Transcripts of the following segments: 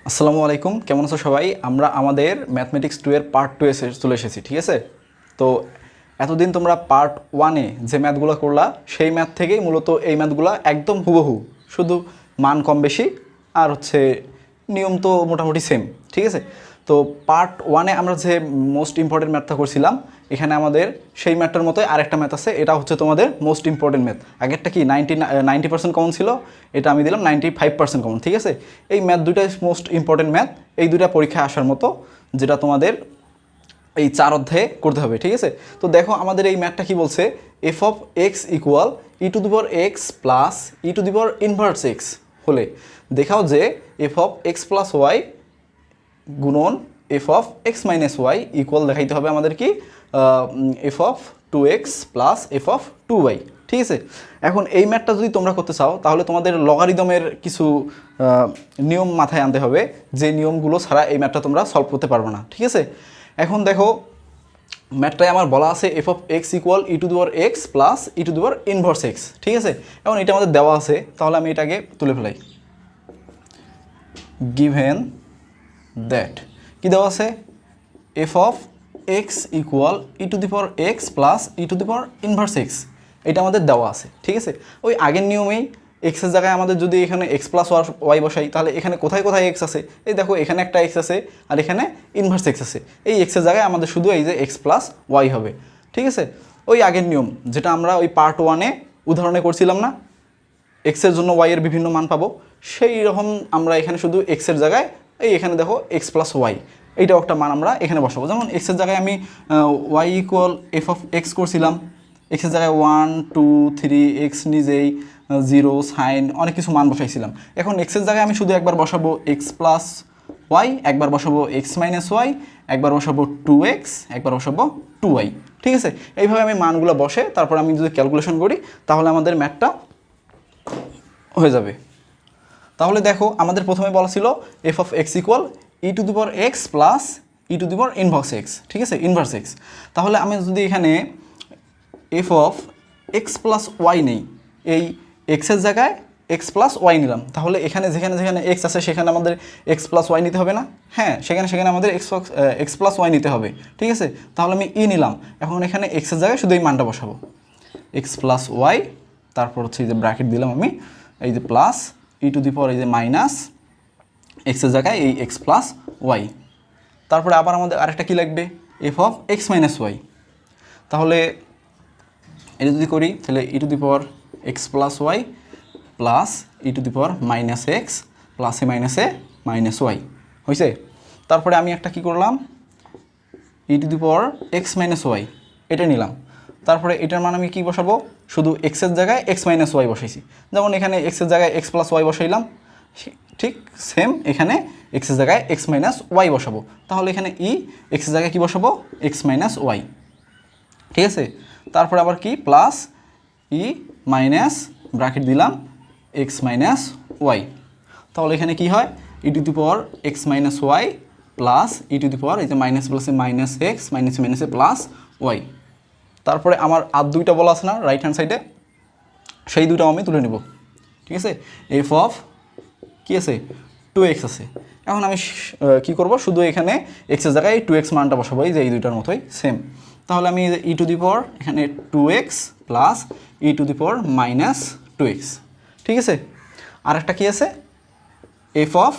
আসসালামু আলাইকুম, কেমন আছো সবাই? আমরা আমাদের ম্যাথমেটিক্স 2 এর পার্ট 2 চলে এসেছি, ঠিক আছে? তো এতদিন তোমরা পার্ট 1-এ যে ম্যাথগুলো করলা সেই ম্যাথ থেকেই মূলত এই ম্যাথগুলো একদম হুবহু, শুধু মান কম বেশি আর হচ্ছে নিয়ম তো মোটামুটি সেম, ঠিক আছে? তো পার্ট 1-এ আমরা যে মোস্ট ইম্পর্টেন্ট ম্যাথটা করছিলাম, এখানে আমাদের সেই ম্যাথটার মতোই আরেকটা ম্যাথ আছে। এটা হচ্ছে তোমাদের মোস্ট ইম্পর্টেন্ট ম্যাথ। আগেরটা কি 90% কমন ছিল, এটা আমি দিলাম 95% কমন, ঠিক আছে? এই ম্যাথ দুইটাই মোস্ট ইম্পর্টেন্ট ম্যাথ, এই দুইটা পরীক্ষায় আসার মতো, যেটা তোমাদের এই 4 অধ্যায়ে করতে হবে, ঠিক আছে? তো দেখো আমাদের এই ম্যাথটা কি বলছে, F of X equal E to the power x plus E to the power inverse X হলে দেখাও যে F of X plus Y গুণন F of x minus Y equal দেখাইতে হবে আমাদের কি F of 2x plus F of 2y, ঠিক আছে? এখন এই ম্যাথটা যদি তোমরা করতে চাও তাহলে তোমাদের লগারিদমের কিছু নিয়ম মাথায় আনতে হবে, যে নিয়মগুলো ছাড়া এই ম্যাথটা তোমরা সলভ করতে পারবে না, ঠিক আছে? এখন দেখো ম্যাথটায় আমার বলা আছে F of X equal E to the power x plus E to the power inverse X, ঠিক আছে? এখন এটা আমাদের দেওয়া আছে, তাহলে আমি এটাকে তুলে ফেলাই। গিভেন দ্যাট কি দেওয়া আছে, F of X equal E to the power x plus E to the power inverse x, এটা আমাদের দেওয়া আছে, ঠিক আছে? ওই আগের নিয়মেই এক্সের জায়গায় আমাদের যদি এখানে এক্স প্লাস ওয়াই বসাই, তাহলে এখানে কোথায় কোথায় এক্স আছে, এই দেখো এখানে একটা এক্স আছে আর এখানে ইনভার্স এক্স আছে। এই এক্সের জায়গায় আমাদের শুধু এই যে এক্স প্লাস ওয়াই হবে, ঠিক আছে? ওই আগের নিয়ম যেটা আমরা ওই পার্ট 1-এ উদাহরণে করছিলাম না, এক্সের জন্য ওয়াইয়ের বিভিন্ন মান পাবো, সেই রকম আমরা এখানে শুধু এক্সের জায়গায় এই এখানে দেখো এক্স প্লাস ওয়াই, এইটাও একটা মান আমরা এখানে বসাবো। যেমন এক্সের জায়গায় আমি Y equal F of X করছিলাম, এক্সের জায়গায় 1 2 3 এক্স নিজেই 0 সাইন অনেক কিছু মান বসাইছিলাম। এখন এক্সের জায়গায় আমি শুধু একবার বসাবো এক্স প্লাস ওয়াই, একবার বসাবো এক্স মাইনাস ওয়াই, একবার বসাবো 2x, একবার বসাবো 2y, ঠিক আছে? এইভাবে আমি মানগুলো বসে তারপর আমি যদি ক্যালকুলেশন করি তাহলে আমাদের ম্যাথটা হয়ে যাবে। তাহলে দেখো আমাদের প্রথমে বলা ছিল F of X equal E to the power x plus E to the power inverse X, ঠিক আছে? Inverse X. তাহলে আমি যদি এখানে F of X plus Y নেই, এই এক্সের জায়গায় এক্স প্লাস ওয়াই নিলাম, তাহলে এখানে যেখানে যেখানে এক্স আছে সেখানে আমাদের এক্স প্লাস ওয়াই নিতে হবে না? হ্যাঁ, সেখানে সেখানে আমাদের এক্স প্লাস ওয়াই নিতে হবে, ঠিক আছে? তাহলে আমি ই নিলাম, এখন এখানে এক্সের জায়গায় শুধু এই মানটা বসাবো, এক্স প্লাস ওয়াই, তারপর হচ্ছে এই যে ব্র্যাকেট দিলাম আমি, এই যে plus E to the power এই যে মাইনাস এক্সের জায়গায় এই এক্স প্লাস ওয়াই। তারপরে আবার আমাদের আরেকটা কী লাগবে, F of x minus Y. তাহলে এটা যদি করি তাহলে ই to the power x plus Y plus E to the power minus X প্লাসে মাইনাসে মাইনাস ওয়াই হয়েছে। তারপরে আমি একটা কি করলাম, ই to the power x minus Y এটা নিলাম, তারপরে এটার মান আমি কী বসাবো, শুধু এক্সের জায়গায় এক্স মাইনাস ওয়াই বসাইছি। যেমন এখানে এক্সের জায়গায় এক্স প্লাস ওয়াই বসাইলাম, ঠিক সেম এখানে এক্সের জায়গায় এক্স মাইনাস ওয়াই বসাবো। তাহলে এখানে ই এক্সের জায়গায় কী বসাবো, এক্স মাইনাস ওয়াই, ঠিক আছে? তারপরে আবার কি প্লাস ই মাইনাস ব্র্যাকেট দিলাম এক্স মাইনাস ওয়াই। তাহলে এখানে কি হয়, E to the power x minus Y plus E to the power এই যে মাইনাস প্লাসে মাইনাস এক্স মাইনাসে মাইনাসে প্লাস ওয়াই। তারপরে আমার আর দুইটা বলা আছে না রাইট হ্যান্ড সাইডে, সেই দুইটাও আমি তুলে নেব, ঠিক আছে? এফ অফ কি আছে 2x আছে। এখন আমি কি করব, শুধু এখানে এক্সের জায়গায় 2x মানটা বসাবো, এই যে এই দুইটার মতোই সেম। তাহলে আমি ই টু দি পাওয়ার এখানে 2x plus E to the power minus 2x, ঠিক আছে? আর একটা কী আছে, এফ অফ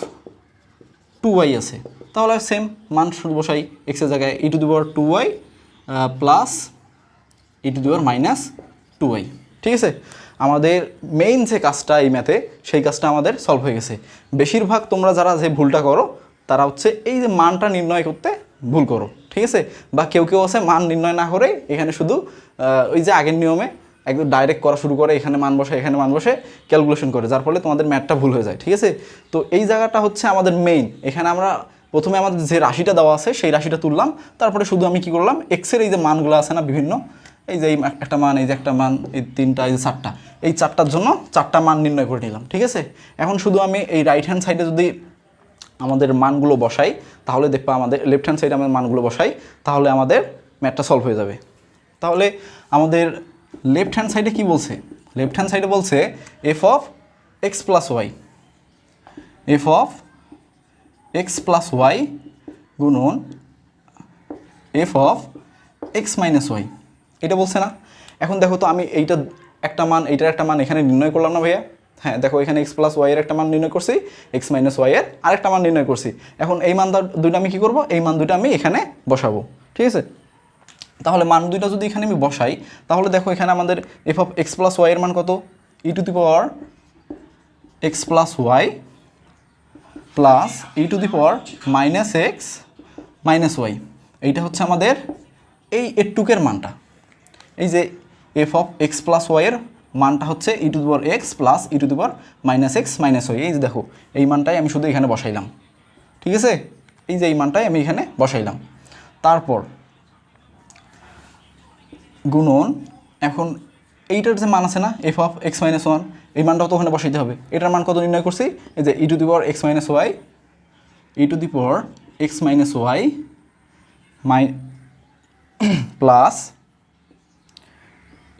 2y আছে। তাহলে সেম মান শুধু বসাই এক্সের জায়গায় E to the power 2y plus E to the power minus 2y, ঠিক আছে? আমাদের মেইন যে কাজটা এই ম্যাথে, সেই কাজটা আমাদের সলভ হয়ে গেছে। বেশিরভাগ তোমরা যারা যে ভুলটা করো তারা হচ্ছে এই যে মানটা নির্ণয় করতে ভুল করো, ঠিক আছে? বা কেউ কেউ আছে মান নির্ণয় না করে এখানে শুধু ওই যে আগের নিয়মে একদম ডাইরেক্ট করা শুরু করে, এখানে মান বসে এখানে মান বসে ক্যালকুলেশন করে, যার ফলে তোমাদের ম্যাথটা ভুল হয়ে যায়, ঠিক আছে? তো এই জায়গাটা হচ্ছে আমাদের মেইন। এখানে আমরা প্রথমে আমাদের যে রাশিটা দেওয়া আছে সেই রাশিটা তুললাম, তারপরে শুধু আমি কি করলাম, এক্সের এই যে মানগুলো আছে না বিভিন্ন, এই যে এই একটা মান, এই যে একটা মান, এই তিনটা, এই যে চারটা, এই চারটার জন্য চারটা মান নির্ণয় করে নিলাম, ঠিক আছে? এখন শুধু আমি এই রাইট হ্যান্ড সাইডে যদি আমাদের মানগুলো বসাই তাহলে দেখবা, আমাদের লেফট হ্যান্ড সাইডে আমাদের মানগুলো বসাই তাহলে আমাদের ম্যাথটা সলভ হয়ে যাবে। তাহলে আমাদের লেফট হ্যান্ড সাইডে কি বলছে, লেফট হ্যান্ড সাইডে বলছে F of X plus Y, F of X plus Y গুণন F of x minus Y, এটা বলছে না? এখন দেখো তো আমি এইটা একটা মান এইটার একটা মান এখানে নির্ণয় করলাম না ভাইয়া? হ্যাঁ, দেখো এখানে এক্স প্লাস ওয়াইয়ের একটা মান নির্ণয় করছি, এক্স মাইনাস ওয়াইয়ের আরেকটা মান নির্ণয় করছি। এখন এই মান দুইটা আমি কী করবো, এই মান দুইটা আমি এখানে বসাবো, ঠিক আছে? তাহলে মান দুইটা যদি এখানে আমি বসাই, তাহলে দেখো এখানে আমাদের এফ অফ এক্স প্লাস ওয়াইয়ের মান কত, E to the power x plus Y plus E to the power minus x minus Y. এইটা হচ্ছে আমাদের এই এটুকের মানটা। এই যে এফ অফ এক্স প্লাস ওয়াইয়ের মানটা হচ্ছে E to the power x plus E to the power minus x minus Y. এই যে দেখো এই মানটাই আমি শুধু এখানে বসাইলাম, ঠিক আছে? এই যে এই মানটাই আমি এখানে বসাইলাম। তারপর গুণন, এখন এইটার যে মান আছে না F of x minus one, এই মানটাও তো ওখানে বসাইতে হবে। এটার মান কত নির্ণয় করছি, এই যে e to the power x minus y, e to the power x minus Y plus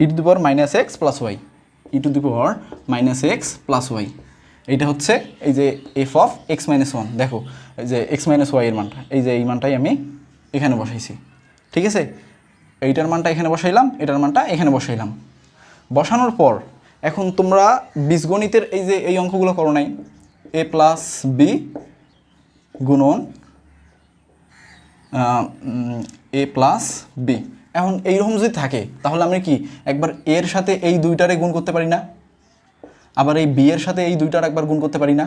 E to the power minus x plus y, e to the power minus x plus y. এইটা হচ্ছে এই যে F of x minus one. দেখো এই যে x minus Y এর মানটা, এই যে এই মানটাই আমি এখানে বসাইছি, ঠিক আছে? এইটার মানটা এখানে বসাইলাম, এটার মানটা এখানে বসাইলাম। বসানোর পর এখন তোমরা বীজগণিতের এই যে এই অঙ্কগুলো করো নাই, এ প্লাস বি গুণন এ প্লাস বি। এখন এইরকম যদি থাকে তাহলে আমরা কি একবার এর সাথে এই দুইটারে গুণ করতে পারি না? আবার এই বি এর সাথে এই দুইটার একবার গুণ করতে পারি না?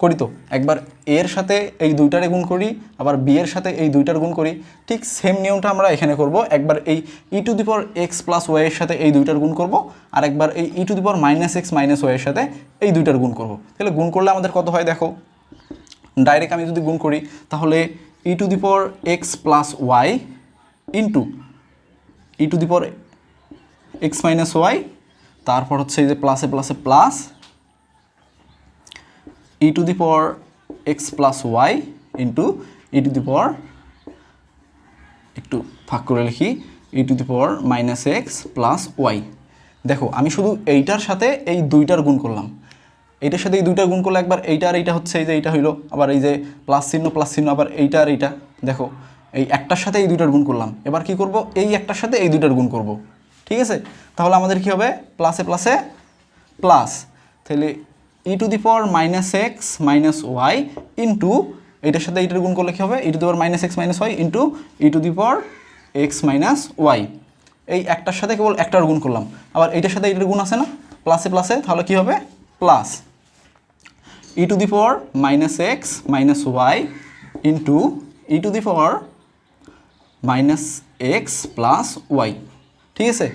করি তো। একবার এর সাথে এই দুইটারে গুণ করি, আবার বি এর সাথে এই দুইটার গুণ করি। ঠিক সেম নিয়মটা আমরা এখানে করব। একবার এই e to the power x plus ওয়াইয়ের সাথে এই দুইটার গুণ করব, আর একবার এই e to the power minus x minus ওয়াইয়ের সাথে এই দুইটার গুণ করব। তাহলে গুণ করলে আমাদের কত হয় দেখো, ডাইরেক্ট আমি যদি গুণ করি তাহলে ই to the power x plus y into E to the power x minus y, তারপর হচ্ছে এই যে প্লাসে প্লাসে plus E to the power x plus y into E to the power, একটু ভাগ করে লিখি, e to the power minus x plus y. দেখো আমি শুধু এইটার সাথে এই দুইটার গুণ করলাম, এইটার সাথে এই দুইটার গুণ করলে একবার এইটা আর এইটা হচ্ছে, এই যে এইটা হইলো, আবার এই যে প্লাস চিহ্ন, আবার এইটা আর এইটা। দেখো এই একটার সাথে এই দুইটার গুণ করলাম, এবার কি করব, এই একটার সাথে এই দুইটার গুণ করব, ঠিক আছে? তাহলে আমাদের কি হবে, প্লাসে প্লাসে প্লাস, তাহলে ই to the power minus x minus Y into এইটার সাথে এইটার গুণ করলে কী হবে, e to the power minus x minus Y into E to the power x minus Y. এই একটার সাথে কেবল একটার গুণ করলাম, আবার এইটার সাথে এইটার গুণ আছে না, প্লাসে প্লাসে, তাহলে কী হবে, plus E to the power minus x minus Y into E to the power minus x plus Y, ঠিক আছে?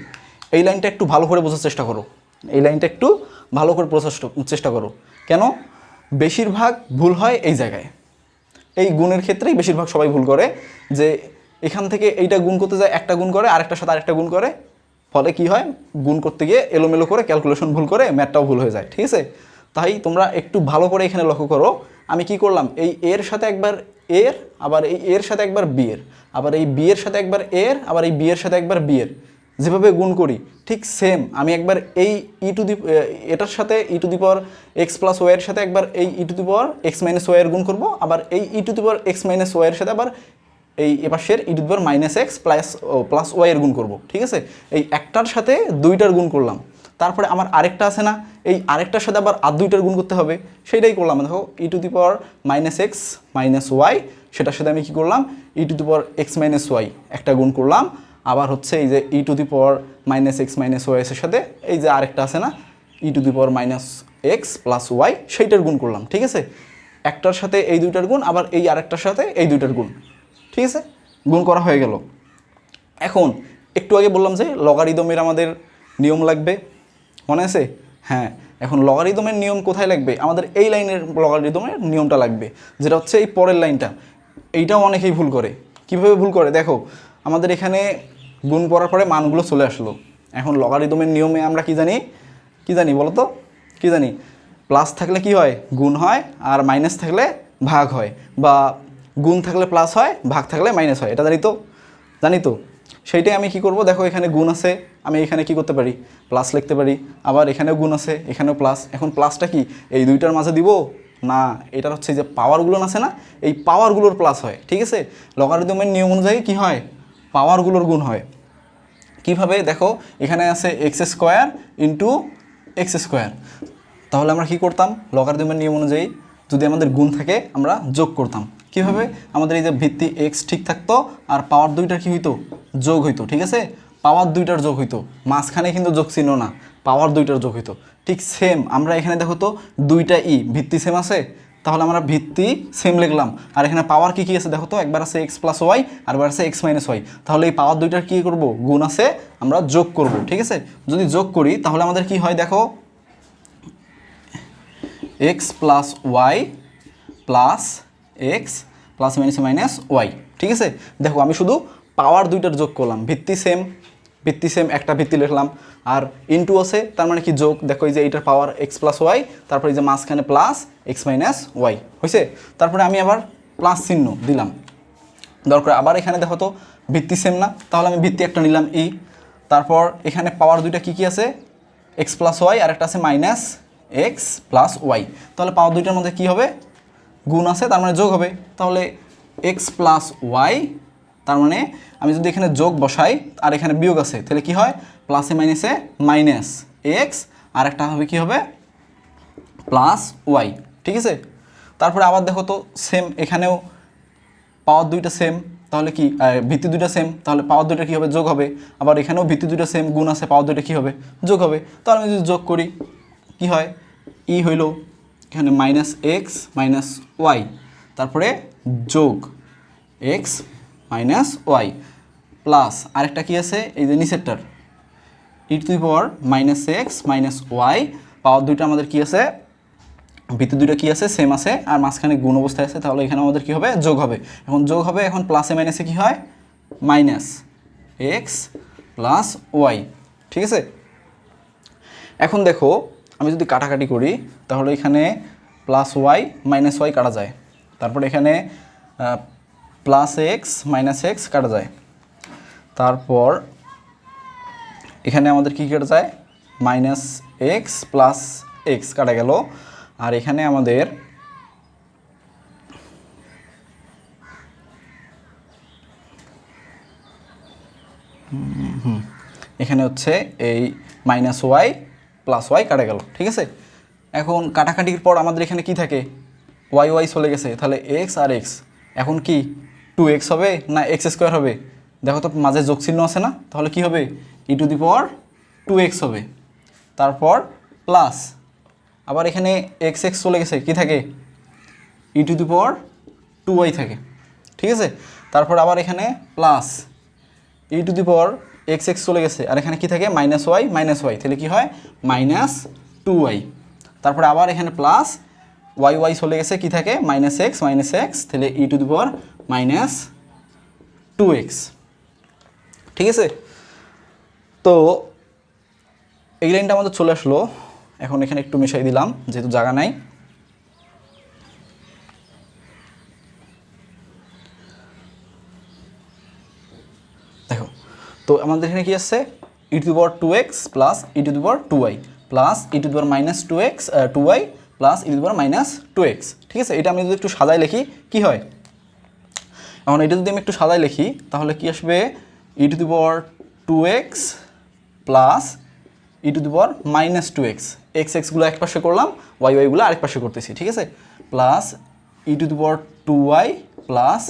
এই লাইনটা একটু ভালো করে বোঝার চেষ্টা করো, এই লাইনটা একটু ভালো করে চেষ্টা করো। কেন বেশিরভাগ ভুল হয় এই জায়গায়, এই গুণের ক্ষেত্রেই বেশিরভাগ সবাই ভুল করে, যে এখান থেকে এইটা গুণ করতে যায় একটা গুণ করে, আরেকটার সাথে আরেকটা গুণ করে, ফলে কি হয়, গুণ করতে গিয়ে এলোমেলো করে ক্যালকুলেশন ভুল করে ম্যাথটাও ভুল হয়ে যায়, ঠিক আছে? তাই তোমরা একটু ভালো করে এখানে লক্ষ্য করো, আমি কি করলাম, এই এর সাথে একবার এর, আবার এই এর সাথে একবার বি এর, আবার এই বি এর সাথে একবার এর, আবার এই বি এর সাথে একবার বি এর, যেভাবে গুণ করি ঠিক সেম আমি একবার এই ই টু দি এটার সাথে e to the power x plus ওয়াইয়ের সাথে একবার এই e to the power x minus ওয়াইয়ের গুণ করবো, আবার এই e to the power x minus ওয়াইয়ের সাথে আবার এই এপাশের e to the power minus x plus ওয়াইয়ের গুণ করবো, ঠিক আছে? এই একটার সাথে দুইটার গুণ করলাম, তারপরে আমার আরেকটা আছে না, এই আরেকটার সাথে আবার আর দুইটার গুণ করতে হবে, সেইটাই করলাম। দেখো e to the power minus x minus y, সেটার সাথে আমি কী করলাম, ই to the power x minus y একটা গুণ করলাম, আবার হচ্ছে এই যে e to the power minus x minus ওয়াইসের সাথে এই যে আরেকটা আছে না, e to the power minus x plus y, সেইটার গুণ করলাম, ঠিক আছে? একটার সাথে এই দুইটার গুণ, আবার এই আরেকটার সাথে এই দুইটার গুণ, ঠিক আছে? গুণ করা হয়ে গেল। এখন একটু আগে বললাম যে লগারিদমের আমাদের নিয়ম লাগবে, মনে আছে? হ্যাঁ, এখন লগারিদমের নিয়ম কোথায় লাগবে, আমাদের এই লাইনের লগারিদমের নিয়মটা লাগবে, যেটা হচ্ছে এই পরের লাইনটা। এইটাও অনেকেই ভুল করে। কীভাবে ভুল করে দেখো, আমাদের এখানে গুণ করার পরে মানগুলো চলে আসলো, এখন লগারিদমের নিয়মে আমরা কি জানি বলো তো, কি জানি, প্লাস থাকলে কি হয়, গুণ হয়, আর মাইনাস থাকলে ভাগ হয়, বা গুণ থাকলে প্লাস হয়, ভাগ থাকলে মাইনাস হয়, এটা জানি তো। সেইটাই আমি কি করব, দেখো এখানে গুণ আছে, আমি এখানে কি করতে পারি, প্লাস লিখতে পারি, আবার এখানেও গুণ আছে, এখানেও প্লাস। এখন প্লাসটা কি এই দুইটার মাঝে দিব না, এটার হচ্ছে যে পাওয়ারগুলো আছে না, এই পাওয়ারগুলোর প্লাস হয়। ঠিক আছে, লগারিদমের নিয়ম অনুযায়ী কী হয়, পাওয়ারগুলোর গুণ হয়। কিভাবে দেখো, এখানে আছে x square into x square, তাহলে আমরা কি করতাম, লগারিদমের নিয়ম অনুযায়ী যদি আমাদের গুণ থাকে আমরা যোগ করতাম। কিভাবে, আমাদের এই যে ভিত্তি এক্স ঠিক থাকতো আর পাওয়ার দুইটার কি হইতো, যোগ হইতো। ঠিক আছে, পাওয়ার দুইটার যোগ হইতো, মাঝখানে কিন্তু যোগ চিহ্ন না, পাওয়ার দুইটার যোগ হইতো। ঠিক সেম আমরা এখানে দেখো তো দুইটা ই ভিত্তি সেম আছে, তাহলে আমরা ভিত্তি সেম লিখলাম। আর এখানে পাওয়ার কি কি আছে দেখো তো, একবার আছে এক্স প্লাস ওয়াই আর একবার আছে এক্স মাইনাস ওয়াই, তাহলে এই পাওয়ার দুইটার কী করব, গুণ আছে, আমরা যোগ করব। ঠিক আছে, যদি যোগ করি তাহলে আমাদের কি হয় দেখো, X plus Y plus X plus minus minus Y. ঠিক আছে, দেখো আমি শুধু পাওয়ার দুইটার যোগ করলাম, ভিত্তি সেম একটা ভিত্তি লিখলাম, আর ইনটু আছে তার মানে কি যোগ, দেখো এই যে এইটার পাওয়ার এক্স প্লাস ওয়াই, তারপরে এই যে মাঝখানে প্লাস এক্স মাইনাস ওয়াই হয়েছে, তারপরে আমি আবার প্লাস চিহ্ন দিলাম। দরকার আবার এখানে দেখো তো ভিত্তি সেম না, তাহলে আমি ভিত্তি একটা নিলাম ই, তারপর এখানে পাওয়ার দুইটা কি কি আছে, এক্স প্লাস ওয়াই আর একটা আছে মাইনাস এক্স প্লাস ওয়াই, তাহলে পাওয়ার দুইটার মধ্যে কি হবে, গুণ আছে, তার মানে যোগ হবে। তাহলে এক্স প্লাস ওয়াই, তার মানে আমি যদি এখানে যোগ বসাই আর এখানে বিয়োগ আছে, তাহলে কি হয়, প্লাসে মাইনাসে মাইনাস এক্স, আর একটা হবে কি হবে, প্লাস ওয়াই। ঠিক আছে, তারপরে আবার দেখো তো সেম, এখানেও পাওয়ার দুইটা সেম, তাহলে কি ভিত্তি দুইটা সেম, তাহলে পাওয়ার দুইটা কী হবে, যোগ হবে। আবার এখানেও ভিত্তি দুইটা সেম, গুণ আছে, পাওয়ার দুইটা কী হবে, যোগ হবে। তাহলে আমি যদি যোগ করি কি হয়, ই হইল এখানে মাইনাস এক্স মাইনাস ওয়াই, তারপরে যোগ এক্স মাইনাস ওয়াই প্লাস আরেকটা কী আছে, এই যে নিচেরটার e to the power minus x minus y, power দুইটা আমাদের কী আছে, ভিত্তি দুইটা কী আছে, সেম আছে, আর মাঝখানে গুণ অবস্থায় আছে, তাহলে এখানে আমাদের কী হবে, যোগ হবে। এখন যোগ হবে, এখন প্লাসে মাইনাসে কী হয়, মাইনাস এক্স প্লাস ওয়াই। ঠিক আছে, এখন দেখো আমি যদি কাটাকাটি করি তাহলে এখানে প্লাস ওয়াই মাইনাস ওয়াই কাটা যায়, তারপরে এখানে প্লাস এক্স মাইনাস এক্স কাটা যায়, তারপর এখানে আমাদের কী কাটা যায়, মাইনাস এক্স প্লাস এক্স কাটা গেল, আর এখানে আমাদের এখানে হচ্ছে এই মাইনাস ওয়াই প্লাস ওয়াই কাটা গেল। ঠিক আছে, এখন কাটাকাটির পর আমাদের এখানে কি থাকে, ওয়াই ওয়াই চলে গেছে, তাহলে এক্স আর এক্স এখন কি 2x হবে না এক্স স্কোয়ার হবে, দেখো তো মাঝে যোগ চিহ্ন আছে না, তাহলে কি হবে, e to the power 2x হবে, তারপর প্লাস আবার এখানে এক্স এক্স চলে গেছে, কি থাকে, ই টু দি পাওয়ার 2y থাকে। ঠিক আছে, তারপর আবার এখানে plus E to the power x x চলে গেছে, আর এখানে কি থাকে, মাইনাস ওয়াই, তাহলে কি হয়, মাইনাস 2y, তারপরে আবার এখানে প্লাস ওয়াই ওয়াই চলে গেছে, কি থাকে, মাইনাস এক্স, তাহলে ই to the power minus 2x। ঠিক আছে, তো এই লাইনটা আমাদের চলে আসলো, এখন এখানে একটু মিশাই দিলাম যেহেতু জায়গা নাই। দেখো তো আমাদের এখানে কি আছে, e to the power 2x plus E to the power 2y plus E to the power minus 2y plus E to the power minus 2x। ঠিক আছে, এটা আমি যদি একটু সাজায় লিখি কি হয়, এখন এটা যদি আমি একটু সাজায় লিখি তাহলে কি আসবে, e to the power 2x plus E to the power minus 2x, এক্সগুলো এক পাশে করলাম, ওয়াইগুলো আরেক পাশে করতেছি। ঠিক আছে, plus E to the power 2y plus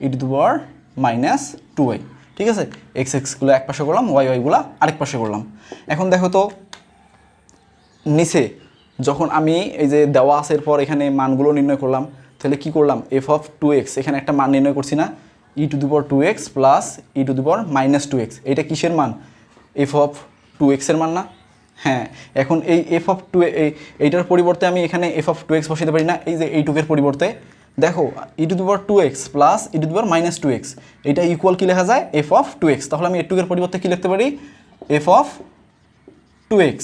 E to the power minus 2y। ঠিক আছে, এক্সগুলো এক পাশে করলাম, ওয়াইগুলো আরেক পাশে করলাম। এখন দেখো তো নিচে যখন আমি এই যে দেওয়া আছে এরপর এখানে মানগুলো নির্ণয় করলাম, তাহলে কি করলাম, এফ অফ 2x এখানে একটা মান নির্ণয় করছি না, e to the power 2x plus E to the power minus 2x, এটা কিসের মান, এফ অফ 2x এর মান না। হ্যাঁ, এখন এই এফ অফ 2 এইটার পরিবর্তে আমি এখানে এফ অফ 2x বসাতে পারি না, এই যে এইটুকের পরিবর্তে দেখো e to the power 2x plus E to the power minus 2x, এটা ইকুয়াল কি লেখা যায়, এফ অফ 2x, তাহলে আমি এটুকের পরিবর্তে কি লিখতে পারি, এফ অফ 2x,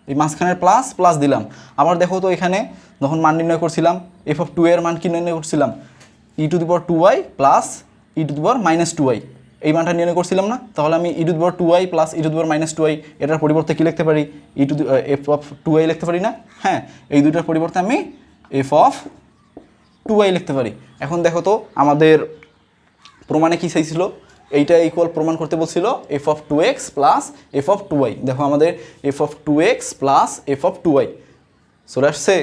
এই মাঝখানের প্লাস প্লাস দিলাম। আবার দেখো তো এখানে যখন মান নির্ণয় করছিলাম এফ অফ 2 এর মান কি নির্ণয় করছিলাম, e to the power 2y plus E to the power minus 2y, এই মানটা নির্ণয় করছিলাম না, তাহলে আমি e to the power 2y plus E to the power minus 2y এটার পরিবর্তে কী লিখতে পারি, e to the f of 2y লিখতে পারি না। হ্যাঁ, এই দুইটার পরিবর্তে আমি এফ অফ 2y লিখতে পারি। এখন দেখো তো আমাদের প্রমাণে কী চাইছিল, এইটা ইকুয়াল প্রমাণ করতে বলছিল F of 2x plus F of 2y। দেখো আমাদের F of 2x plus F of 2y চলে আসছে,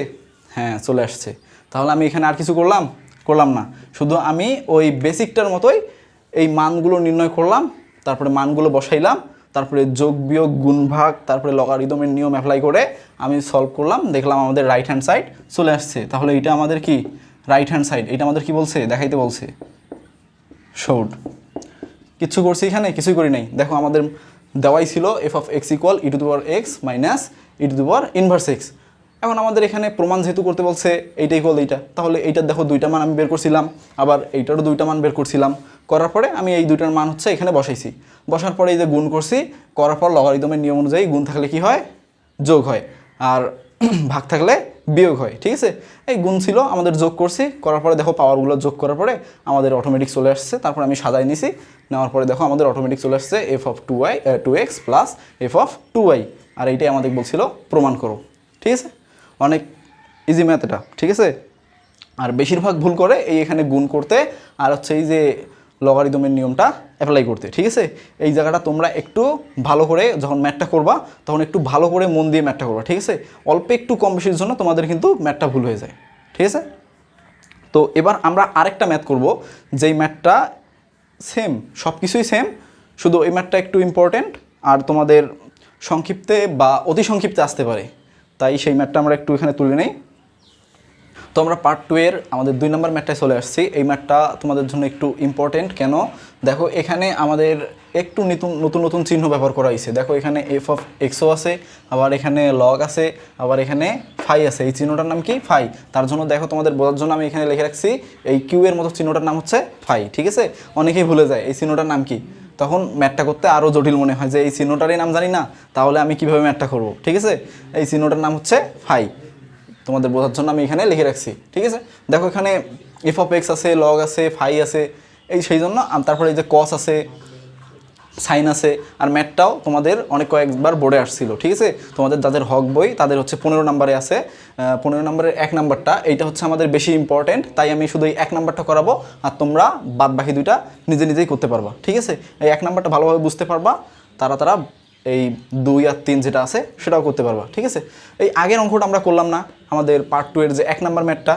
হ্যাঁ চলে আসছে। তাহলে আমি এখানে আর কিছু করলাম না, শুধু আমি ওই বেসিকটার মতোই এই মানগুলো নির্ণয় করলাম, তারপরে মানগুলো বসাইলাম, তারপরে যোগ বিয়োগ গুণ ভাগ, তারপরে লগারিদমের নিয়ম অ্যাপ্লাই করে আমি সলভ করলাম, দেখলাম আমাদের রাইট হ্যান্ড সাইড চলে আসছে। তাহলে এইটা আমাদের কি রাইট হ্যান্ড সাইড, এটা আমাদের কি বলছে দেখাইতে বলছে, শোড। কিছু করছি এখানে, কিছুই করি নাই। দেখো আমাদের দেওয়াই ছিল F of X equal E to the power x minus e to the power inverse x. এখন আমাদের এখানে প্রমাণ যেহেতু করতে বলছে এইটা ইকুয়াল এইটা, তাহলে এইটার দেখো দুইটা মান আমি বের করছিলাম, আবার এইটারও দুইটা মান বের করছিলাম। করার পরে আমি এই দুইটার মান হচ্ছে এখানে বসাইছি, বসার পরে এই যে গুণ করছি, করার পর লগারিদমের নিয়ম অনুযায়ী গুণ থাকলে কি হয় যোগ হয়, আর ভাগ থাকলে বিয়োগ হয়। ঠিক আছে, এই গুণ ছিল আমাদের যোগ করছি, করার পরে দেখো পাওয়ারগুলো যোগ করার পরে আমাদের অটোমেটিক চলে আসছে। তারপর আমি সাজাই নিছি, নেওয়ার পরে দেখো আমাদের অটোমেটিক চলে আসছে F of 2x plus F of 2y। আর এইটাই আমাদের বলছিল প্রমাণ করো। ঠিক আছে, অনেক ইজি ম্যাথ এটা। ঠিক আছে, আর বেশিরভাগ ভুল করে এই এখানে গুণ করতে আর হচ্ছে এই যে লগারিদমের নিয়মটা অ্যাপ্লাই করতে। ঠিক আছে, এই জায়গাটা তোমরা একটু ভালো করে যখন ম্যাথটা করবা তখন একটু ভালো করে মন দিয়ে ম্যাথটা করবা। ঠিক আছে, অল্প একটু কম বেশির জন্য তোমাদের কিন্তু ম্যাথটা ভুল হয়ে যায়। ঠিক আছে, তো এবার আমরা আরেকটা ম্যাথ করব, যেই ম্যাথটা সেম, সব কিছুই সেম, শুধু এই ম্যাথটা একটু ইম্পর্টেন্ট আর তোমাদের সংক্ষিপ্তে বা অতি সংক্ষিপ্তে আসতে পারে, তাই সেই ম্যাথটা আমরা একটু এখানে তুলে নেই। তো আমরা পার্ট 2 এর আমাদের 2 নম্বর ম্যাথটায় চলে আসছি। এই ম্যাথটা তোমাদের জন্য একটু ইম্পর্টেন্ট। কেন? দেখো এখানে আমাদের একটু নতুন নতুন চিহ্ন ব্যবহার করা হয়েছে। দেখো এখানে এফ অফ এক্সও আছে, আবার এখানে লগ আছে, আবার এখানে ফাই আছে। এই চিহ্নটার নাম কি? ফাই। তার জন্য দেখো তোমাদের বোঝার জন্য আমি এখানে লিখে রাখছি এই কিউ এর মতো চিহ্নটার নাম হচ্ছে ফাই। ঠিক আছে, অনেকেই ভুলে যায় এই চিহ্নটার নাম কি, তখন ম্যাথটা করতে আরও জটিল মনে হয় যে এই চিহ্নটারই নাম জানি না, তাহলে আমি কীভাবে ম্যাথটা করবো। ঠিক আছে, এই চিহ্নটার নাম হচ্ছে ফাই, তোমাদের বোঝার জন্য আমি এখানে লিখে রাখছি। ঠিক আছে, দেখো এখানে এফ অফ এক্স আছে, লগ আছে, ফাই আছে, এই সেই জন্য। তারপরে এই যে কস আছে, সাইন আছে। আর ম্যাথটাও তোমাদের অনেক কয়েকবার বোর্ডে আসছিল। ঠিক আছে, তোমাদের যাদের হক বই তাদের হচ্ছে 15 নম্বরে আছে। 15 নম্বরের 1 নাম্বারটা, এইটা হচ্ছে আমাদের বেশি ইম্পর্টেন্ট, তাই আমি শুধু এই 1 নাম্বারটা করাবো, আর তোমরা বাদ বাকি দুইটা নিজেই করতে পারবা। ঠিক আছে, এই 1 নাম্বারটা ভালোভাবে বুঝতে পারবা, তারা এই 2 আর 3 যেটা আছে সেটাও করতে পারবা। ঠিক আছে, এই আগের অঙ্কটা আমরা করলাম না, আমাদের পার্ট 2 এর যে 1 নাম্বার ম্যাথটা,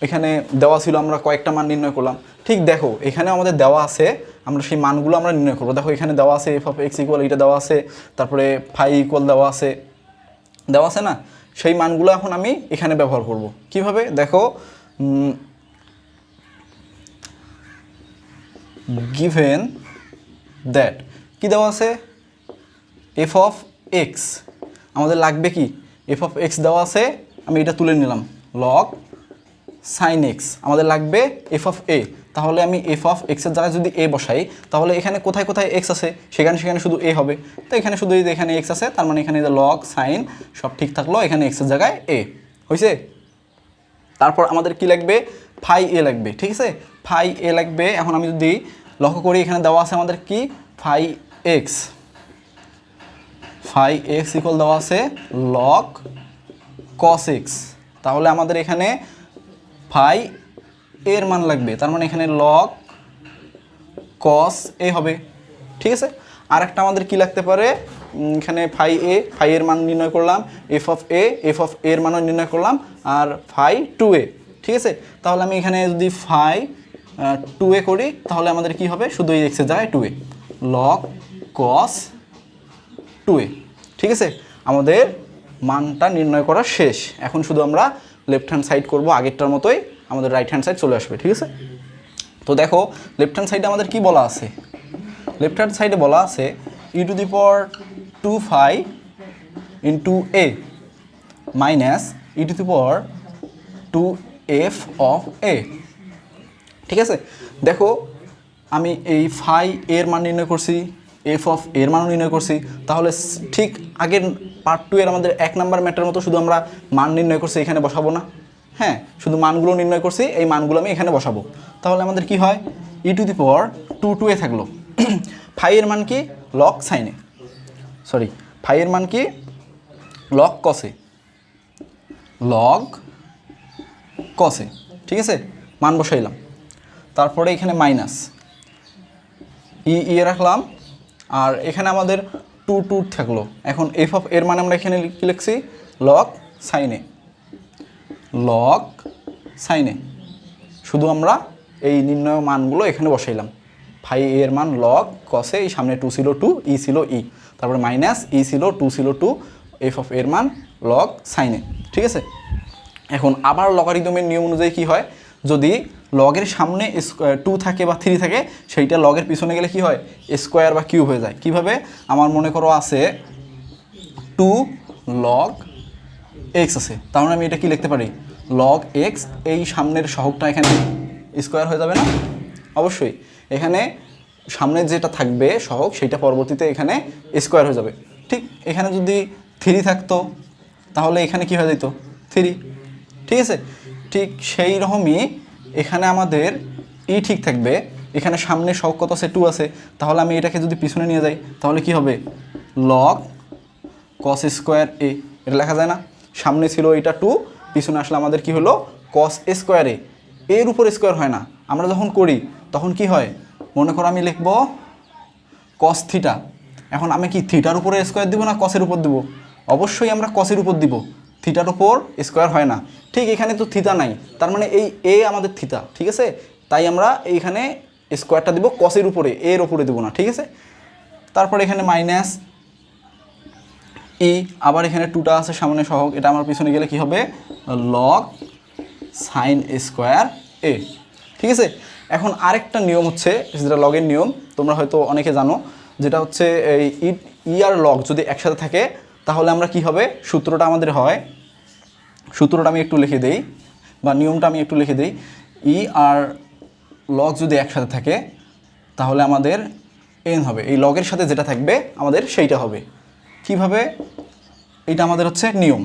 এখানে দেওয়া ছিল, আমরা কয়েকটা মান নির্ণয় করলাম। ঠিক দেখো এখানে আমাদের দেওয়া আছে, আমরা সেই মানগুলো আমরা নির্ণয় করবো। দেখো এখানে দেওয়া আছে এফ অফ এক্স ইকুয়াল, এটা দেওয়া আছে, তারপরে ফাই ইকুয়াল দেওয়া আছে না, সেই মানগুলো এখন আমি এখানে ব্যবহার করব। কিভাবে? দেখো গিভেন দ্যাট কি দেওয়া আছে, এফ অফ এক্স আমাদের লাগবে কি, এফ অফ এক্স দেওয়া আছে, আমি এটা তুলে নিলাম, লগ সাইন এক্স আমাদের লাগবে এফ অফ এ। তাহলে আমি এফ অফ এক্সের জায়গায় যদি এ বসাই, তাহলে এখানে কোথায় কোথায় এক্স আছে সেখানে শুধু এ হবে। তো এখানে শুধু এখানে এক্স আছে, তার মানে এখানে লগ সাইন সব ঠিক থাকলো, এখানে এক্সের জায়গায় এ হয়েছে। তারপর আমাদের কি লাগবে, ফাই এ লাগবে। ঠিক আছে, ফাই এ লাগবে। এখন আমি যদি লক্ষ্য করি, এখানে দেওয়া আছে আমাদের কি, ফাই এক্স ইকুয়াল দেওয়া আছে লগ কস এক্স। তাহলে আমাদের এখানে ফাই এর মান লাগবে, তার মানে এখানে লগ কস এ হবে। ঠিক আছে, আর একটা আমাদের কি লাগতে পারে, এখানে ফাই এর মান নির্ণয় করলাম, এফ অফ এর মানও নির্ণয় করলাম, আর ফাই 2a। ঠিক আছে, তাহলে আমি এখানে যদি ফাই 2a করি, তাহলে আমাদের কি হবে, শুধু এই এক্সের জায়গায় 2a, লগ কস 2a। ঠিক আছে, আমাদের মানটা নির্ণয় করা শেষ। এখন শুধু আমরা লেফট হ্যান্ড সাইড করবো, আগেরটার মতোই আমাদের রাইট হ্যান্ড সাইড চলে আসবে। ঠিক আছে, তো দেখো লেফট হ্যান্ড সাইডে আমাদের কি বলা আছে, লেফট হ্যান্ড সাইডে বলা আছে e to the power 2 phi into a minus e to the power 2 f of a. ঠিক আছে, দেখো আমি এই ফাই এর মান নির্ণয় করছি, এফ অফ এর মানও নির্ণয় করছি। তাহলে ঠিক আগের পার্ট 2 এর আমাদের 1 নাম্বার ম্যাটার মতো শুধু আমরা মান নির্ণয় করছি, এখানে বসাবো না। হ্যাঁ, শুধু মানগুলো নির্ণয় করছি, এই মানগুলো আমি এখানে বসাবো। তাহলে আমাদের কি হয়, ই টু দি পাওয়ার 2 থাকলো। ফাই এর মান কি, লগ সাইনে, ফাই এর মান কি, লগ কসে, লগ কস এ, ঠিক আছে, মান বসাইলাম। তারপরে এখানে মাইনাস ই রাখলাম, আর এখানে আমাদের 2 থাকলো। এখন এফ অফ এর মানে আমরা এখানে কি লিখছি, লগ সাইনে, লগ সাইনে। শুধু আমরা এই নির্ণয় মানগুলো এখানে বসাইলাম। ফাই এর মান লগ কসে, এই সামনে 2 ছিল 2, ই ছিল ই, তারপরে মাইনাস ই ছিল 2 ছিল 2, এফ অফ এর মান লগ সাইনে, ঠিক আছে। এখন আবার লগারিদমের নিয়ম অনুযায়ী কী হয়, যদি লগের সামনে 2 থাকে বা 3 থাকে, সেইটা লগের পিছনে গেলে কি হয়, স্কোয়ার বা কিউব হয়ে যায়। কিভাবে, আমার মনে করো আছে 2 লগ এক্স আছে, তাহলে আমি এটা কি লিখতে পারি, লগ এক্স, এই সামনের সহগটা এখানে স্কোয়ার হয়ে যাবে না, অবশ্যই এখানে সামনের যেটা থাকবে সহগ সেইটা পরবর্তীতে এখানে স্কোয়ার হয়ে যাবে। ঠিক এখানে যদি 3 থাকতো তাহলে এখানে কি হয়ে যেত 3, ঠিক আছে। ঠিক সেই রকমই এখানে আমাদের ই ঠিক থাকবে, এখানে সামনে সহগ কত আছে 2 আছে, তাহলে আমি এটাকে যদি পিছনে নিয়ে যাই তাহলে কি হবে, লগ কস স্কোয়ার এ, এটা লেখা যায় না, সামনে ছিল এটা 2, পিছনে আসলে আমাদের কি হলো কস স্কোয়ার এ, এর উপর স্কোয়ার হয় না, আমরা যখন করি তখন কি হয়, মনে করো আমি লিখব কস থিটা, এখন আমি কি থিটার উপরে স্কোয়ার দিব না কসের উপর দিব, অবশ্যই আমরা কসের উপর দিব, থিটার উপর স্কোয়ার হয় না। ঠিক এখানে তো থিটা নাই, তার মানে এই এ আমাদের থিটা, ঠিক আছে, তাই আমরা এইখানে স্কোয়ারটা দিব কসের উপরে, এর উপরে দেবো না, ঠিক আছে। তারপর এখানে মাইনাস ই, আবার এখানে 2টা আছে সামনে সহগ, এটা আমার পিছনে গেলে কি হবে, লগ সাইন স্কোয়ার এ, ঠিক আছে। এখন আরেকটা নিয়ম হচ্ছে, যেটা লগের নিয়ম, তোমরা হয়তো অনেকে জানো, যেটা হচ্ছে এই ই আর লগ যদি একসাথে থাকে তাহলে আমরা কি হবে, সূত্রটা আমাদের হয়, সূত্রটা আমি একটু লিখে দেই, বা নিয়মটা আমি একটু লিখে দিই, ই আর লগ যদি একসাথে থাকে তাহলে আমাদের এন হবে, এই লগের সাথে যেটা থাকবে আমাদের সেইটা হবে। কিভাবে, এটা আমাদের হচ্ছে নিয়ম,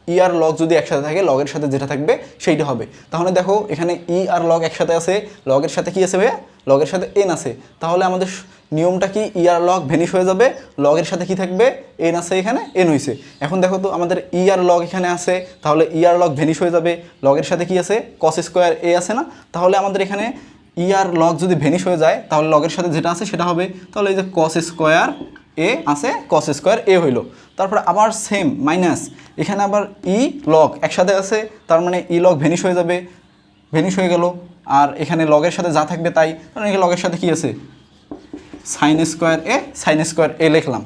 ই আর লগ যদি একসাথে থাকে লগের সাথে যেটা থাকবে সেইটা হবে। তাহলে দেখো এখানে ই আর লগ একসাথে আছে, লগের সাথে কি আছে ভাইয়া, লগের সাথে এন আছে, তাহলে আমাদের নিয়মটা কি, ই আর লগ ভ্যানিশ হয়ে যাবে, লগের সাথে কি থাকবে, এন আছে, এখানে এন হয়েছে। এখন দেখো তো আমাদের ই আর লগ এখানে আছে, তাহলে ই আর লগ ভ্যানিশ হয়ে যাবে, লগের সাথে কি আছে, কস স্কোয়ার এ আছে না, তাহলে আমাদের এখানে ই আর লগ যদি ভ্যানিশ হয়ে যায় তাহলে লগের সাথে যেটা আছে সেটা হবে, তাহলে এই যে কস স্কোয়ার এ আছে, কস স্কোয়ার এ হইল। তারপরে আবার সেম মাইনাস, এখানে আবার ই লগ একসাথে আছে, তার মানে ই লগ ভ্যানিশ হয়ে যাবে, ভ্যানিশ হয়ে গেল, আর এখানে লগের সাথে যা থাকবে তাই, কারণ এখানে লগের সাথে কি আছে, সাইন স্কোয়ার এ, সাইন স্কোয়ার এ লিখলাম।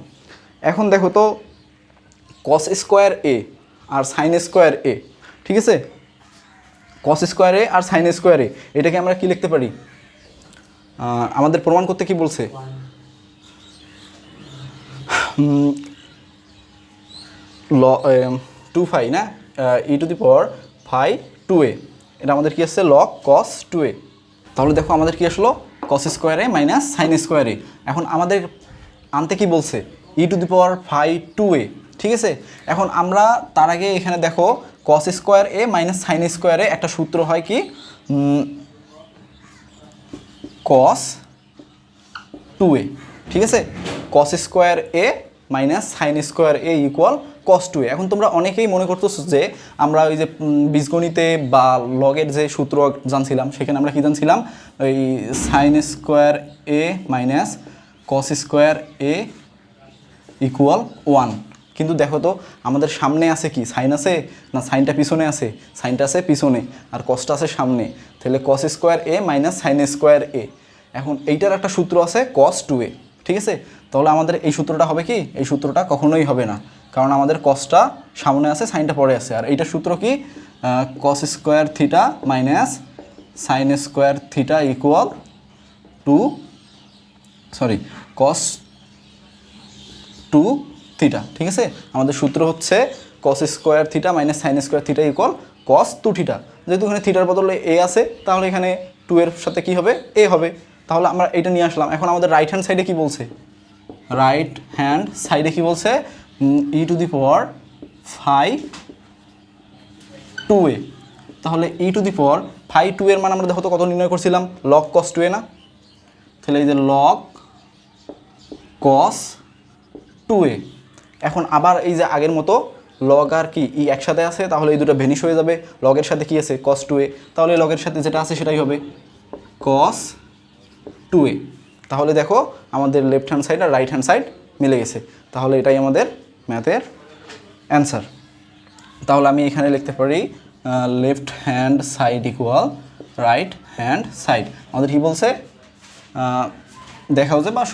এখন দেখো তো কস স্কোয়ার এ আর সাইন স্কোয়ার এ, ঠিক আছে, কস স্কোয়ার এ আর সাইন স্কোয়ার এ, এটাকে আমরা কি লিখতে পারি, আমাদের প্রমাণ করতে কি বলছে, 2 ফাই না, e to the power phi 2a, এটা আমাদের কি আসছে, লগ কস 2a। তাহলে দেখো আমাদের কি আসলো, কস স্কোয়ার এ মাইনাস সাইন স্কোয়ার এ। এখন আমাদের আনতে কি বলছে, ই to the power phi 2a, ঠিক আছে। এখন আমরা তার আগে এখানে দেখো কস স্কোয়ার এ মাইনাস সাইন স্কোয়ার এ একটা সূত্র হয় কি, কস 2a, ঠিক আছে, কস স্কোয়ার এ মাইনাস সাইন স্কোয়ার এ ইকুয়াল কস 2a। এখন তোমরা অনেকেই মনে করতেছো যে আমরা ওই যে বীজগণিতে বা লগের যে সূত্র জানছিলাম সেখানে আমরা কি জানছিলাম, ওই সাইন স্কোয়ার এ মাইনাস কস স্কোয়ার এ ইকুয়াল 1, কিন্তু দেখো তো আমাদের সামনে আছে কি, সাইন আছে না, সাইনটা পিছনে আছে, সাইনটা আছে পিছনে আর কসটা আছে সামনে, তাহলে কস স্কোয়ার এ মাইনাস সাইন স্কোয়ার এ। এখন এইটার একটা সূত্র আছে কস 2a, ঠিক আছে, তাহলে আমাদের এই সূত্রটা হবে কি, এই সূত্রটা কখনোই হবে না, কারণ আমাদের কসটা সামনে আছে, সাইনটা পরে আছে, আর এইটার সূত্র কি, cos square theta minus sine square theta equal কস 2 থিটা, ঠিক আছে। আমাদের সূত্র হচ্ছে cos square theta minus sine square theta equal কস 2 থিটা। যেহেতু এখানে থিটার বদলে এ আছে তাহলে এখানে 2 এর সাথে কি হবে, এ হবে, তাহলে আমরা এটা নিয়ে আসলাম। এখন আমাদের রাইট হ্যান্ড সাইডে কি বলছে, রাইট হ্যান্ড সাইডে কি বলছে, ই to the power phi 2a, তাহলে ই টু দি পাওয়ার ফাই 2 এর মান আমরা দেখো তো কত নির্ণয় করছিলাম, লগ কস 2a না, তাহলে এই যে লগ কস 2a। এখন আবার এই যে আগের মতো লগ আর কি ই একসাথে আছে, তাহলে এই দুটো ভেনিশ হয়ে যাবে। লগের সাথে কি আছে cos 2a, তাহলে লগের সাথে যেটা আছে সেটাই হবে cos 2a। তাহলে দেখো আমাদের লেফট হ্যান্ড সাইড আর রাইট হ্যান্ড সাইড মিলে গেছে। তাহলে এটাই আমাদের ম্যাথের অ্যান্সার। তাহলে আমি এখানে লিখতে পারি left hand side equal right hand side. আমাদের কি বলছে দেখাও যে বা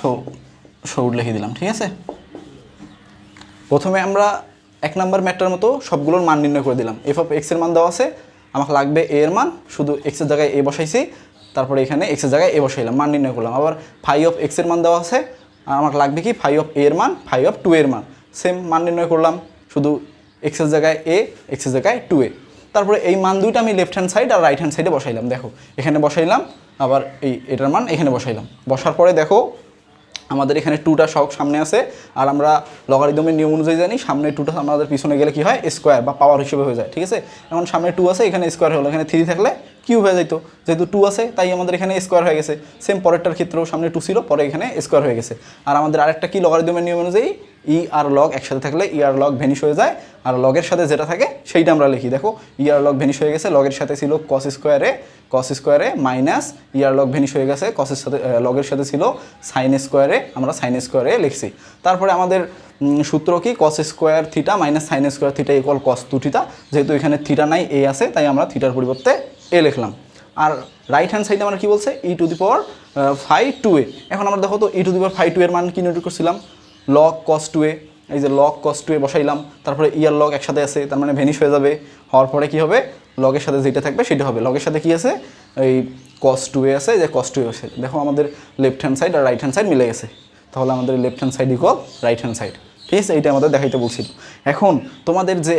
শোড লিখে দিলাম, ঠিক আছে। প্রথমে আমরা 1 নম্বর ম্যাটটার মতো সবগুলোর মান নির্ণয় করে দিলাম। এফ অফ এক্সের মান দেওয়া আছে, আমাকে লাগবে এ এর মান, শুধু এক্সের জায়গায় এ বসাইছি, তারপরে এখানে এক্সের জায়গায় এ বসাইলাম, মান নির্ণয় করলাম। আবার ফাই অফ এক্সের মান দেওয়া আছে, আর আমাকে লাগবে কি ফাই অফ এ এর মান, ফাই অফ 2 এর মান, সেম মান নির্ণয় করলাম, শুধু এক্সের জায়গায় এ, এক্সের জায়গায় 2a। তারপরে এই মান দুইটা আমি লেফট হ্যান্ড সাইড আর রাইট হ্যান্ড সাইডে বসাইলাম। দেখো এখানে বসাইলাম, আবার এটার মান এখানে বসাইলাম। বসার পরে দেখো আমাদের এখানে 2টা সহগ সামনে আছে, আর আমরা লগারিদমের নিয়ম অনুযায়ী জানি সামনে 2টা আমাদের পিছনে গেলে কি হয় স্কোয়ার বা পাওয়ার হিসেবে হয়ে যায়, ঠিক আছে। এখন সামনে 2 আছে, এখানে স্কোয়ার হলো, এখানে 3 থাকলে কিউব হয়ে যেত, যেহেতু 2 আছে তাই আমাদের এখানে স্কোয়ার হয়ে গেছে। সেম পরেরটার ক্ষেত্রেও সামনে 2 ছিল, পরে এখানে স্কোয়ার হয়ে গেছে। আর আমাদের আরেকটা কি লগারিদমের নিয়ম অনুযায়ী ই আর লগ একসাথে থাকলে ই আর লগ ভেনিশ হয়ে যায়, আর লগের সাথে যেটা থাকে সেইটা আমরা লিখি। দেখো ই আর লগ ভেনিশ হয়ে গেছে, লগের সাথে ছিল কস স্কোয়ারে মাইনাস ই আর লগ ভেনিশ হয়ে গেছে, কসের সাথে লগের সাথে ছিল সাইন স্কোয়ারে, আমরা সাইন স্কোয়ারে লিখছি। তারপরে আমাদের সূত্র কি cos square theta minus sine square theta equal কস 2 থিটা। যেহেতু এখানে থিটা নাই এ আছে, তাই আমরা থিটার পরিবর্তে এ লিখলাম। আর রাইট হ্যান্ড সাইডে আমরা কী বলছে ই টু দি পাওয়ার 5 2a। এখন আমরা দেখো তো ই টু দি পাওয়ার 5 2 এর মান কি নির্ণয় করছিলাম, লগ কস 2a, এই যে লগ কস 2a বসাইলাম, তারপরে ই আর লগ একসাথে আছে, তার মানে ভেনিশ হয়ে যাবে। হওয়ার পরে কী হবে, লগের সাথে যেটা থাকবে সেটা হবে। লগের সাথে কি আছে, এই কস 2a আছে, যে কস 2a আছে। দেখো আমাদের লেফট হ্যান্ড সাইড আর রাইট হ্যান্ড সাইড মিলে গেছে। তাহলে আমাদের left hand side equal right hand side, ঠিক আছে। এইটা আমাদের দেখাইতে বলছিল। এখন তোমাদের যে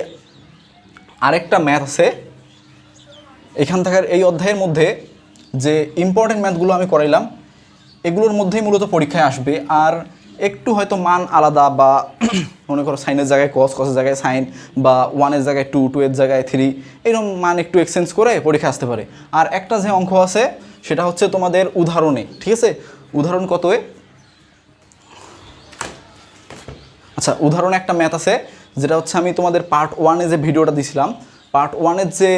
আরেকটা ম্যাথ আছে এখান থেকে, এই অধ্যায়ের মধ্যে যে ইম্পর্টেন্ট ম্যাথগুলো আমি করাইলাম এগুলোর মধ্যেই মূলত পরীক্ষায় আসবে। আর একটু হয়তো মান আলাদা, বা মনে করো সাইনের জায়গায় কস, কসের জায়গায় সাইন, বা 1-এর জায়গায় 2, 2-এর জায়গায় 3, এরকম মান একটু এক্সচেঞ্জ করে পরীক্ষা আসতে পারে। আর একটা যে অঙ্ক আছে সেটা হচ্ছে তোমাদের উদাহরণে, ঠিক আছে। উদাহরণ কতয়ে, আচ্ছা উদাহরণে একটা ম্যাথ আছে যেটা হচ্ছে আমি তোমাদের পার্ট 1-এ যে ভিডিওটা দিছিলাম, পার্ট 1-এর যে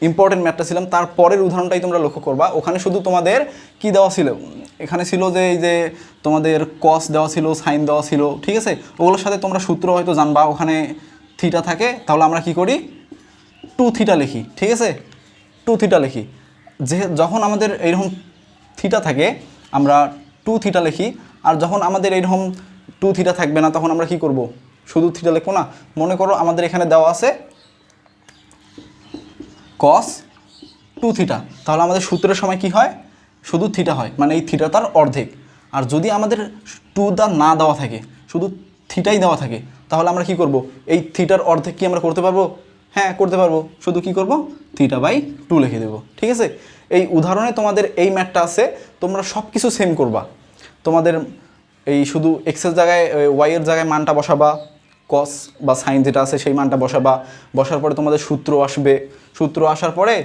ইম্পর্টেন্ট ম্যাথটা ছিলাম তার পরের উদাহরণটাই তোমরা লক্ষ্য করবা। ওখানে শুধু তোমাদের কি দেওয়া ছিল, এখানে ছিল যে এই যে তোমাদের কস দেওয়া ছিল, সাইন দেওয়া ছিল, ঠিক আছে। ওগুলোর সাথে তোমরা সূত্র হয়তো জানবা, ওখানে থিটা থাকে, তাহলে আমরা কি করি 2 থিটা লিখি, ঠিক আছে। 2 থিটা লিখি, যে যখন আমাদের এইরকম থিটা থাকে আমরা 2 থিটা লিখি। আর যখন আমাদের এইরকম 2 থিটা থাকবে না তখন আমরা কি করব, শুধু থিটা লিখবো না। মনে করো আমাদের এখানে দেওয়া আছে cos 2 থিটা, তাহলে আমাদের সূত্রের সময় কি হয়, শুধু থিটা হয়, মানে এই থিটা তার অর্ধেক। আর যদি আমাদের 2 না দেওয়া থাকে, শুধু থিটাই দেওয়া থাকে, তাহলে আমরা কি করব, এই থিটার অর্ধেক কি আমরা করতে পারবো, হ্যাঁ করতে পারবো। শুধু কি করব, θ/2 লিখে দেবো, ঠিক আছে। এই উদাহরণে তোমাদের এই ম্যাথটা আছে, তোমরা সব কিছু সেম করবা। তোমাদের এই শুধু এক্সের জায়গায় ওয়াইয়ের জায়গায় মানটা বসাবা, কস বা সাইন যেটা আছে সেই মানটা বসাবা। বসার পরে তোমাদের সূত্র আসবে, সূত্র আসার পরে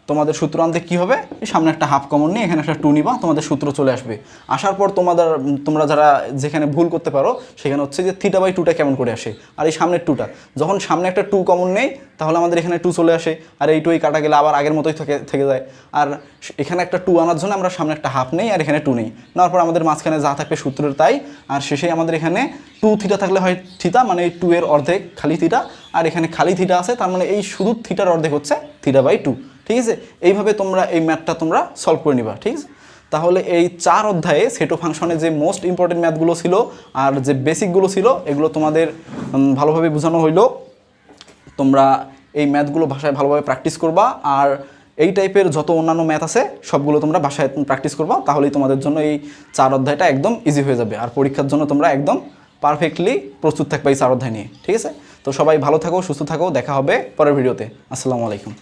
তোমাদের সূত্র আনতে কী হবে, সামনে একটা হাফ কমন নিয়ে এখানে একটা 2 নিবা, তোমাদের সূত্র চলে আসবে। আসার পর তোমরা যারা যেখানে ভুল করতে পারো সেখানে হচ্ছে যে θ/2টা কেমন করে আসে, আর এই সামনের 2টা, যখন সামনে একটা 2 কমন নেই তাহলে আমাদের এখানে 2 চলে আসে, আর এই 2 কাটা গেলে আবার আগের মতোই থেকে যায়। আর এখানে একটা 2 আনার জন্য আমরা সামনে একটা হাফ নেই আর এখানে 2 নেই, নেওয়ার পর আমাদের মাঝখানে যা থাকবে সূত্রের তাই। আর শেষে আমাদের এখানে 2 থিটা থাকলে হয় থিটা, মানে এই 2 এর অর্ধেক খালি থিটা, আর এখানে খালি থিটা আছে, তার মানে এই শুধু থিটার অর্ধেক হচ্ছে θ/2, ঠিক আছে। এইভাবে তোমরা এই ম্যাথটা তোমরা সলভ করে নিবা, ঠিক আছে। তাহলে এই 4 অধ্যায়ে সেট অফ ফাংশনে যে মোস্ট ইম্পর্টেন্ট ম্যাথগুলো ছিল আর যে বেসিকগুলো ছিল এগুলো তোমাদের ভালোভাবে বোঝানো হইলো। তোমরা এই ম্যাথগুলো ভাষায় ভালোভাবে প্র্যাকটিস করবা, আর এই টাইপের যত অন্যান্য ম্যাথ আছে সবগুলো তোমরা বাসায় প্র্যাকটিস করবা, তাহলেই তোমাদের জন্য এই 4 অধ্যায়টা একদম ইজি হয়ে যাবে। আর পরীক্ষার জন্য তোমরা একদম পারফেক্টলি প্রস্তুত থাকবে এই 4 অধ্যায় নিয়ে, ঠিক আছে। তো সবাই ভালো থাকো, সুস্থ থাকো, দেখা হবে পরের ভিডিওতে। আসসালামু আলাইকুম।